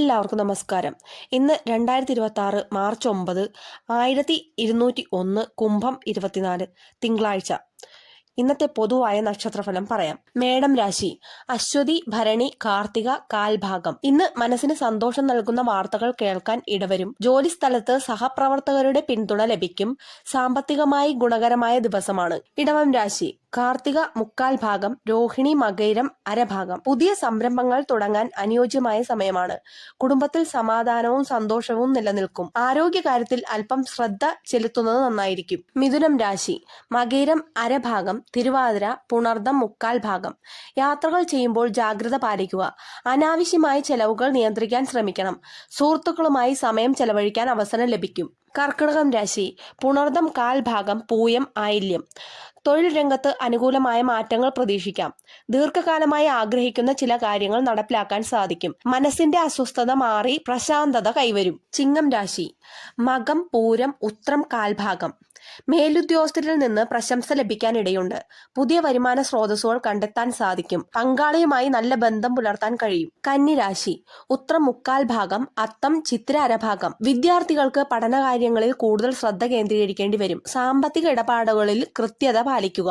എല്ലാവർക്കും നമസ്കാരം. ഇന്ന് 2026 മാർച്ച് 9, 1201 കുംഭം 24 തിങ്കളാഴ്ച. ഇന്നത്തെ പൊതുവായ നക്ഷത്രഫലം പറയാം. മേടം രാശി, അശ്വതി, ഭരണി, കാർത്തിക, കാൽഭാഗം. ഇന്ന് മനസ്സിന് സന്തോഷം നൽകുന്ന വാർത്തകൾ കേൾക്കാൻ ഇടവരും. ജോലി സ്ഥലത്ത് സഹപ്രവർത്തകരുടെ പിന്തുണ ലഭിക്കും. സാമ്പത്തികമായി ഗുണകരമായ ദിവസമാണ്. ഇടവം രാശി, കാർത്തിക മുക്കാൽ ഭാഗം, രോഹിണി മകയിരം അരഭാഗം. പുതിയ സംരംഭങ്ങൾ തുടങ്ങാൻ അനുയോജ്യമായ സമയമാണ്. കുടുംബത്തിൽ സമാധാനവും സന്തോഷവും നിലനിൽക്കും. ആരോഗ്യകാര്യത്തിൽ അല്പം ശ്രദ്ധ ചെലുത്തുന്നത് നന്നായിരിക്കും. മിഥുനം രാശി, മകയിരം അരഭാഗം, തിരുവാതിര പുണർദം മുക്കാൽ ഭാഗം. യാത്രകൾ ചെയ്യുമ്പോൾ ജാഗ്രത പാലിക്കുക. അനാവശ്യമായ ചെലവുകൾ നിയന്ത്രിക്കാൻ ശ്രമിക്കണം. സുഹൃത്തുക്കളുമായി സമയം ചെലവഴിക്കാൻ അവസരം ലഭിക്കും. കർക്കിടകം രാശി, പുണർദം കാൽ ഭാഗം, പൂയം ആയില്യം. തൊഴിൽ രംഗത്ത് അനുകൂലമായ മാറ്റങ്ങൾ പ്രതീക്ഷിക്കാം. ദീർഘകാലമായി ആഗ്രഹിക്കുന്ന ചില കാര്യങ്ങൾ നടപ്പിലാക്കാൻ സാധിക്കും. മനസ്സിന്റെ അസ്വസ്ഥത മാറി പ്രശാന്തത കൈവരും. ചിങ്ങം രാശി, മകം പൂരം ഉത്രം കാൽഭാഗം. മേലുദ്യോഗസ്ഥരിൽ നിന്ന് പ്രശംസ ലഭിക്കാനിടയുണ്ട്. പുതിയ വരുമാന സ്രോതസ്സുകൾ കണ്ടെത്താൻ സാധിക്കും. പങ്കാളിയുമായി നല്ല ബന്ധം പുലർത്താൻ കഴിയും. കന്നി രാശി, ഉത്രം മുക്കാൽ ഭാഗം, അത്തം ചിത്തിര അരഭാഗം. വിദ്യാർത്ഥികൾക്ക് പഠനകാര്യങ്ങളിൽ കൂടുതൽ ശ്രദ്ധ കേന്ദ്രീകരിക്കേണ്ടി വരും. സാമ്പത്തിക ഇടപാടുകളിൽ കൃത്യത പാലിക്കുക.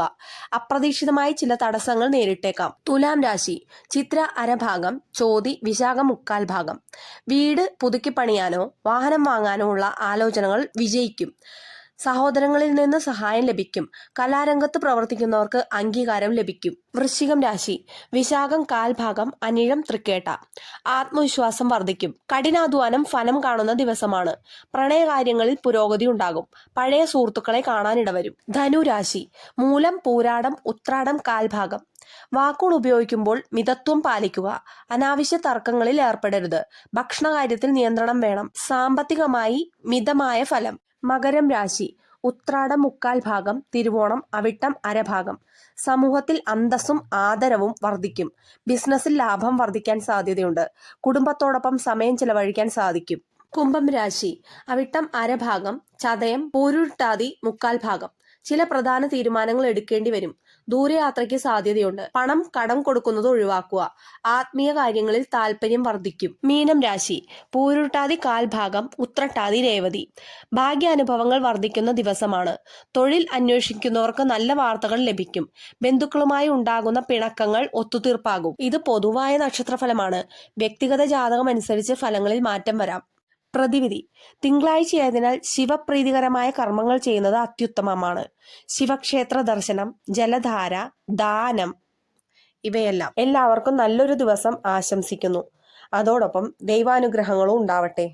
അപ്രതീക്ഷിതമായി ചില തടസ്സങ്ങൾ നേരിട്ടേക്കാം. തുലാം രാശി, ചിത്ര അരഭാഗം, ചോതി വിശാഖം മുക്കാൽ ഭാഗം. വീട് പുതുക്കി പണിയാനോ വാഹനം വാങ്ങാനോ ഉള്ള ആലോചനകൾ വിജയിക്കും. സഹോദരങ്ങളിൽ നിന്ന് സഹായം ലഭിക്കും. കലാരംഗത്ത് പ്രവർത്തിക്കുന്നവർക്ക് അംഗീകാരം ലഭിക്കും. വൃശ്ചികം രാശി, വിശാഖം കാൽഭാഗം, അനിഴം തൃക്കേട്ട. ആത്മവിശ്വാസം വർദ്ധിക്കും. കഠിനാധ്വാനം ഫലം കാണുന്ന ദിവസമാണ്. പ്രണയകാര്യങ്ങളിൽ പുരോഗതി ഉണ്ടാകും. പഴയ സുഹൃത്തുക്കളെ കാണാനിടവരും. ധനു രാശി, മൂലം പൂരാടം ഉത്രാടം കാൽഭാഗം. വാക്കുകൾ ഉപയോഗിക്കുമ്പോൾ മിതത്വം പാലിക്കുക. അനാവശ്യ തർക്കങ്ങളിൽ ഏർപ്പെടരുത്. ഭക്ഷണകാര്യത്തിൽ നിയന്ത്രണം വേണം. സാമ്പത്തികമായി മിതമായ ഫലം. മകരം രാശി, ഉത്രാടം മുക്കാൽ ഭാഗം, തിരുവോണം അവിട്ടം അരഭാഗം. സമൂഹത്തിൽ അന്തസ്സും ആദരവും വർദ്ധിക്കും. ബിസിനസ്സിൽ ലാഭം വർദ്ധിക്കാൻ സാധ്യതയുണ്ട്. കുടുംബത്തോടൊപ്പം സമയം ചെലവഴിക്കാൻ സാധിക്കും. കുംഭം രാശി, അവിട്ടം അരഭാഗം, ചതയം പൂരുരുട്ടാതി മുക്കാൽ ഭാഗം. ചില പ്രധാന തീരുമാനങ്ങൾ എടുക്കേണ്ടി വരും. ദൂരയാത്രയ്ക്ക് സാധ്യതയുണ്ട്. പണം കടം കൊടുക്കുന്നത് ഒഴിവാക്കുക. ആത്മീയ കാര്യങ്ങളിൽ താല്പര്യം വർദ്ധിക്കും. മീനം രാശി, പൂരുരുട്ടാതി കാൽഭാഗം, ഉത്രട്ടാതി രേവതി. ഭാഗ്യാനുഭവങ്ങൾ വർദ്ധിക്കുന്ന ദിവസമാണ്. തൊഴിൽ അന്വേഷിക്കുന്നവർക്ക് നല്ല വാർത്തകൾ ലഭിക്കും. ബന്ധുക്കളുമായി ഉണ്ടാകുന്ന പിണക്കങ്ങൾ ഒത്തുതീർപ്പാകും. ഇത് പൊതുവായ നക്ഷത്രഫലമാണ്. വ്യക്തിഗത ജാതകം അനുസരിച്ച് ഫലങ്ങളിൽ മാറ്റം വരാം. പ്രതിവിധി: തിങ്കളാഴ്ചയായതിനാൽ ശിവപ്രീതികരമായ കർമ്മങ്ങൾ ചെയ്യുന്നത് അത്യുത്തമമാണ്. ശിവക്ഷേത്ര ദർശനം, ജലധാര, ദാനം ഇവയെല്ലാം. എല്ലാവർക്കും നല്ലൊരു ദിവസം ആശംസിക്കുന്നു. അതോടൊപ്പം ദൈവാനുഗ്രഹങ്ങളും ഉണ്ടാവട്ടെ.